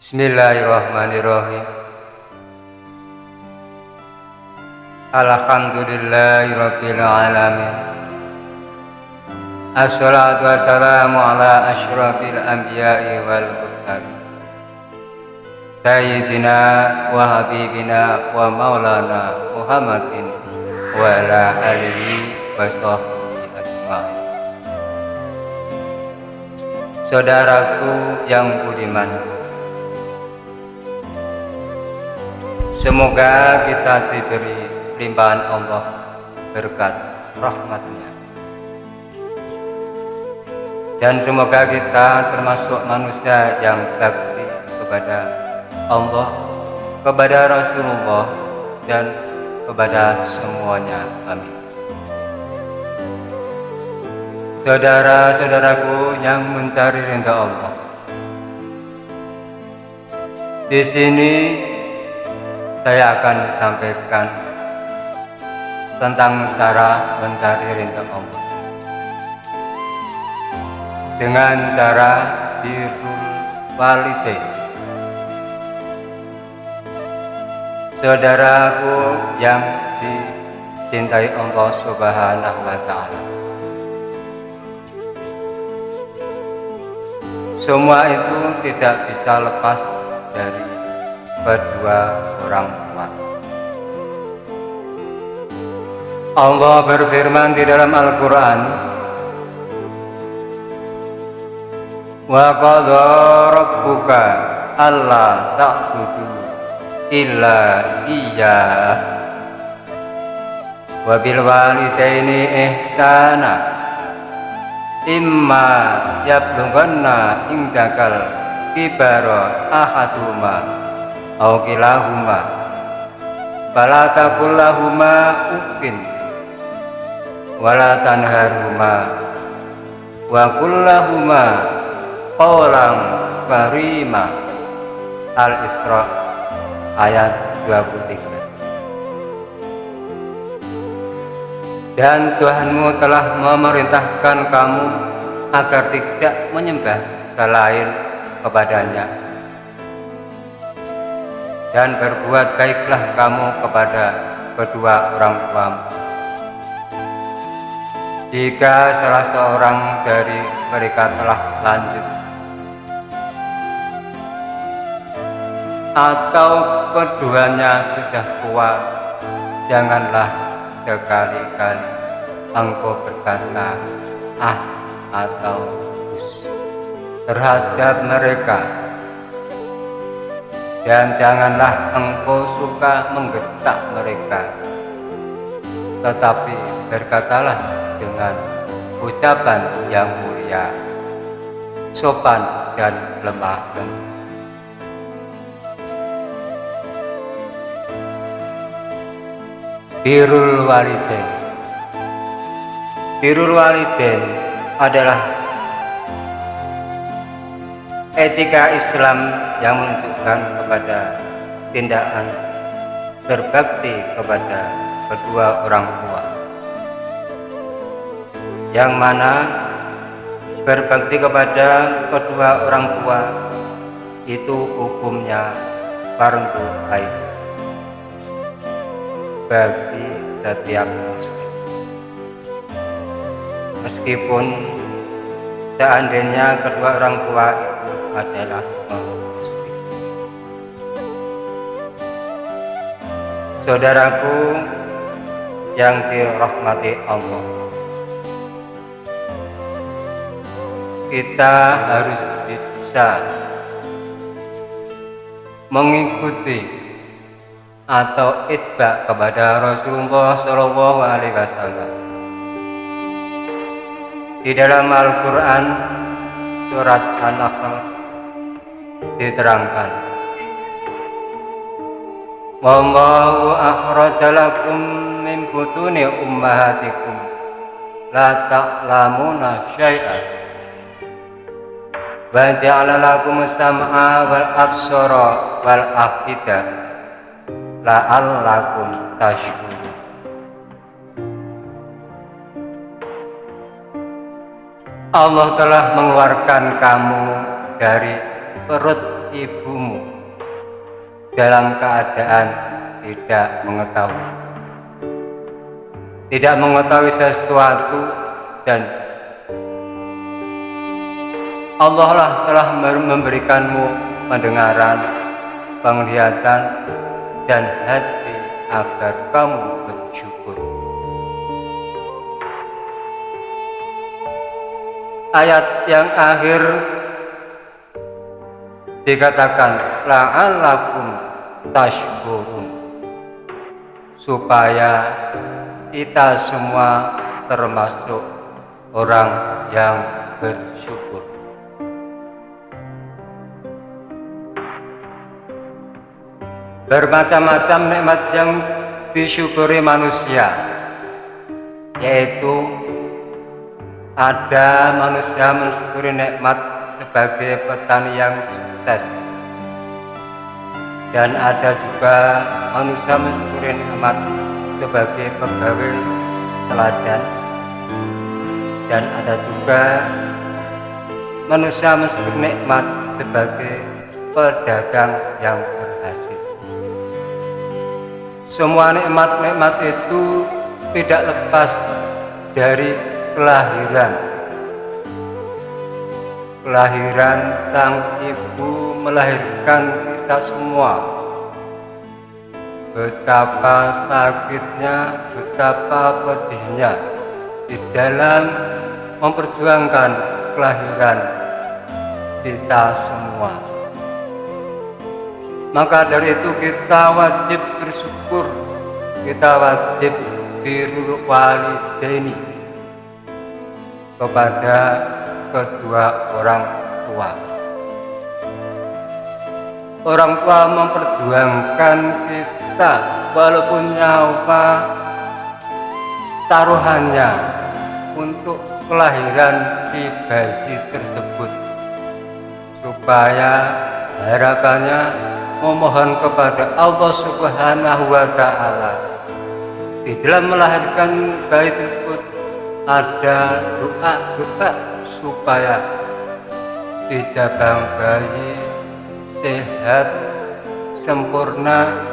Bismillahirrahmanirrahim. Alhamdulillahirabbil alamin. Assalatu wassalamu ala asyrafil anbiya'i wal mursalin. Sayyidina wa habibina wa maulana Muhammadin wa ala alihi wa sahbihi ajma'in. Saudaraku yang budiman, semoga kita diberi limpahan Allah berkat rahmatnya, dan semoga kita termasuk manusia yang bakti kepada Allah, kepada Rasulullah, dan kepada semuanya. Amin. Saudara-saudaraku yang mencari ridha Allah, di sini saya akan sampaikan tentang cara mencari ridha Allah dengan cara birrul walidain. Saudaraku yang dicintai Allah Subhanahu wa Ta'ala, semua itu tidak bisa lepas dari kedua orang tua. Allah berfirman di dalam Al-Quran, wa qadha rabbuka alla ta'budu illa iyyah wa bil walidaini ihsana imma yablughanna indakal kibara ahaduhuma aw kilahuma fala taqul lahuma uffin wala tanharhuma wa qul lahuma qawlan karima. Al-Isra ayat 23. Dan Tuhanmu telah memerintahkan kamu agar tidak menyembah selain kepadanya, dan berbuat baiklah kamu kepada kedua orang tuamu. Jika salah seorang dari mereka telah lanjut atau keduanya sudah tua, janganlah sekali-kali engkau berkata ah atau us terhadap mereka, dan janganlah engkau suka menggetak mereka, tetapi berkatalah dengan ucapan yang mulia, sopan dan lemah lembut. Birrul walidain. Birrul walidain adalah etika Islam yang menunjukkan kepada tindakan berbakti kepada kedua orang tua, yang mana berbakti kepada kedua orang tua itu hukumnya fardhu ain bagi setiap muslim, meskipun seandainya kedua orang tua itu adalah muslim. Saudaraku yang dirahmati Allah, kita harus bisa mengikuti atau itba kepada Rasulullah Shallallahu Alaihi Wasallam. Di dalam Al-Quran surat An-Nahl diterangkan, wallahu akhrajalakum min butuni ummahatikum la ta'lamuna syai'an wa ja'ala lakum sam'a wal absara wal af'idah la'allakum tashkurun. Allah telah mengeluarkan kamu dari perut ibumu dalam keadaan tidak mengetahui sesuatu, dan Allah lah telah memberikanmu pendengaran, penglihatan, dan hati agar kamu bersyukur. Ayat yang akhir dikatakan la'allakum tashkurun, supaya kita semua termasuk orang yang bersyukur. Bermacam-macam nikmat yang disyukuri manusia, yaitu ada manusia mensyukuri nikmat sebagai petani yang sukses, dan ada juga manusia mensyukuri nikmat sebagai pegawai teladan, dan ada juga manusia mensyukuri nikmat sebagai pedagang yang berhasil. Semua nikmat-nikmat itu tidak lepas dari kelahiran sang ibu melahirkan kita semua. Betapa sakitnya, betapa pedihnya di dalam memperjuangkan kelahiran kita semua. Maka dari itu kita wajib bersyukur, kita wajib birrul walidaini kepada kedua orang tua. Orang tua memperjuangkan kita walaupun nyawa taruhannya untuk kelahiran si bayi tersebut, supaya harapannya memohon kepada Allah Subhanahu wa Ta'ala. Di dalam melahirkan bayi tersebut ada doa-doa supaya si jabang bayi sehat sempurna,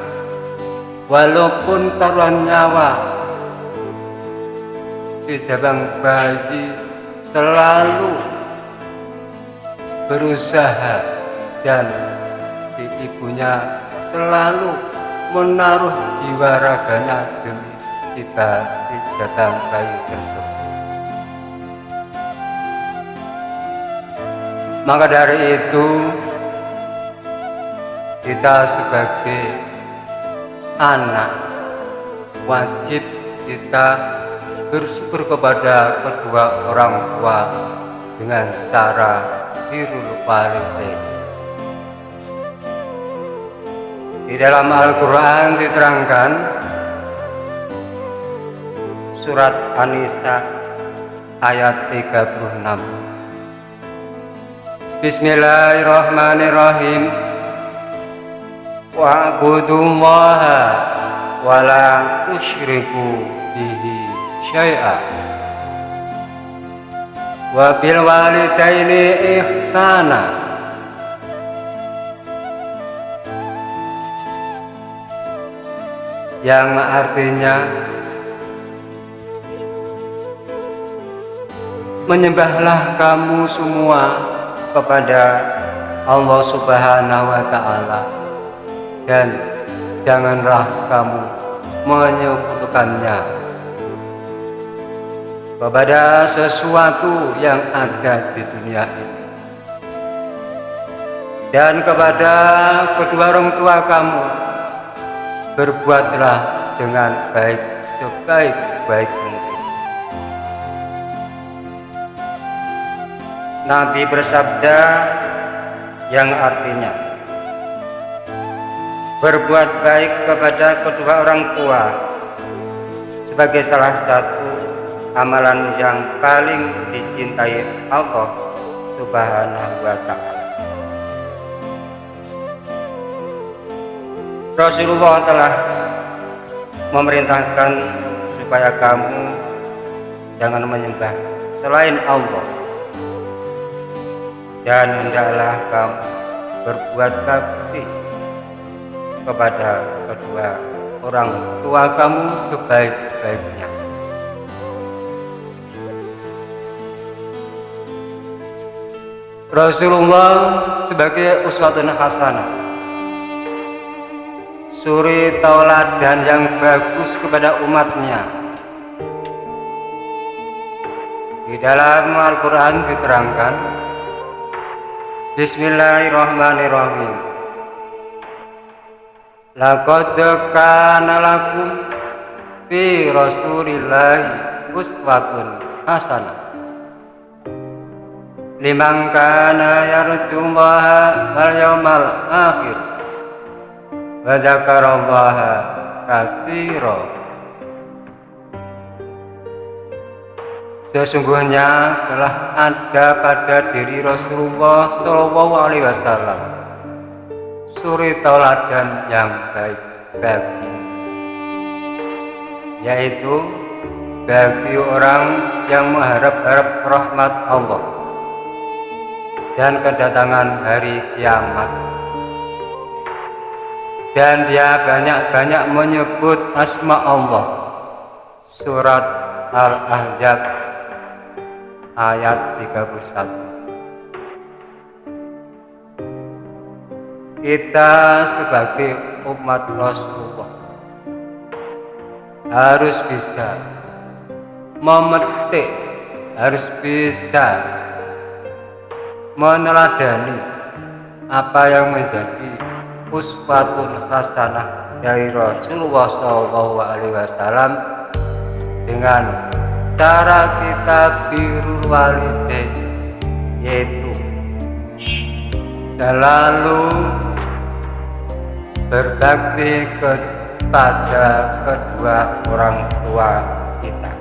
walaupun taruhan nyawa si jabang bayi selalu berusaha, dan si ibunya selalu menaruh jiwa raganya demi si jabang bayi tersebut. Maka dari itu kita sebagai anak wajib kita bersyukur kepada kedua orang tua dengan cara birrul walidain. Di dalam Al-Quran diterangkan surat An-Nisa ayat 36. Bismillahirrahmanirrahim. Wa'budullaha wa la tusyriku bihi syai'a wa bil walidaini ihsana. Yang artinya menyembahlah kamu semua kepada Allah Subhanahu wa Ta'ala, dan janganlah kamu menyekutukannya kepada sesuatu yang ada di dunia ini, dan kepada kedua orang tua kamu berbuatlah dengan baik sebaik-baik mungkin. Nabi bersabda yang artinya berbuat baik kepada kedua orang tua sebagai salah satu amalan yang paling dicintai Allah Subhanahu wa Ta'ala. Rasulullah telah memerintahkan supaya kamu jangan menyembah selain Allah, dan hendaklah kamu berbuat bakti kepada kedua orang tua kamu sebaik-baiknya. Rasulullah sebagai uswatun hasanah, suri tauladan yang bagus kepada umatnya. Di dalam Al-Quran diterangkan, Bismillahirrahmanirrahim. Laqad kana lakum fi Rasulillahi uswatun hasanah liman kana yarjullaha wal yawmal akhir wa dzakarallaha katsira. Sesungguhnya telah ada pada diri Rasulullah Shallallahu Alaihi Wasallam suri tauladan yang baik bagi, yaitu bagi orang yang mengharap-harap rahmat Allah dan kedatangan hari kiamat, dan dia banyak-banyak menyebut asma Allah. Surat Al-Ahzab ayat 31. Kita sebagai umat Rasulullah harus bisa memetik, harus bisa meneladani apa yang menjadi uswatun hasanah dari Rasulullah SAW dengan cara kita birrul walidain, yaitu selalu berbakti kepada kedua orang tua kita.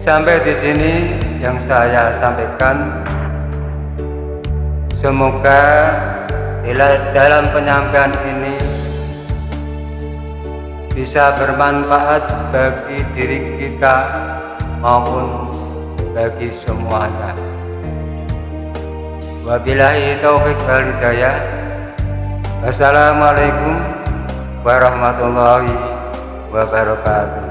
Sampai di sini yang saya sampaikan. Semoga dalam penyampaian ini bisa bermanfaat bagi diri kita maupun bagi semuanya. Wabillahi taufiq wal hidayah. Wassalamualaikum warahmatullahi wabarakatuh.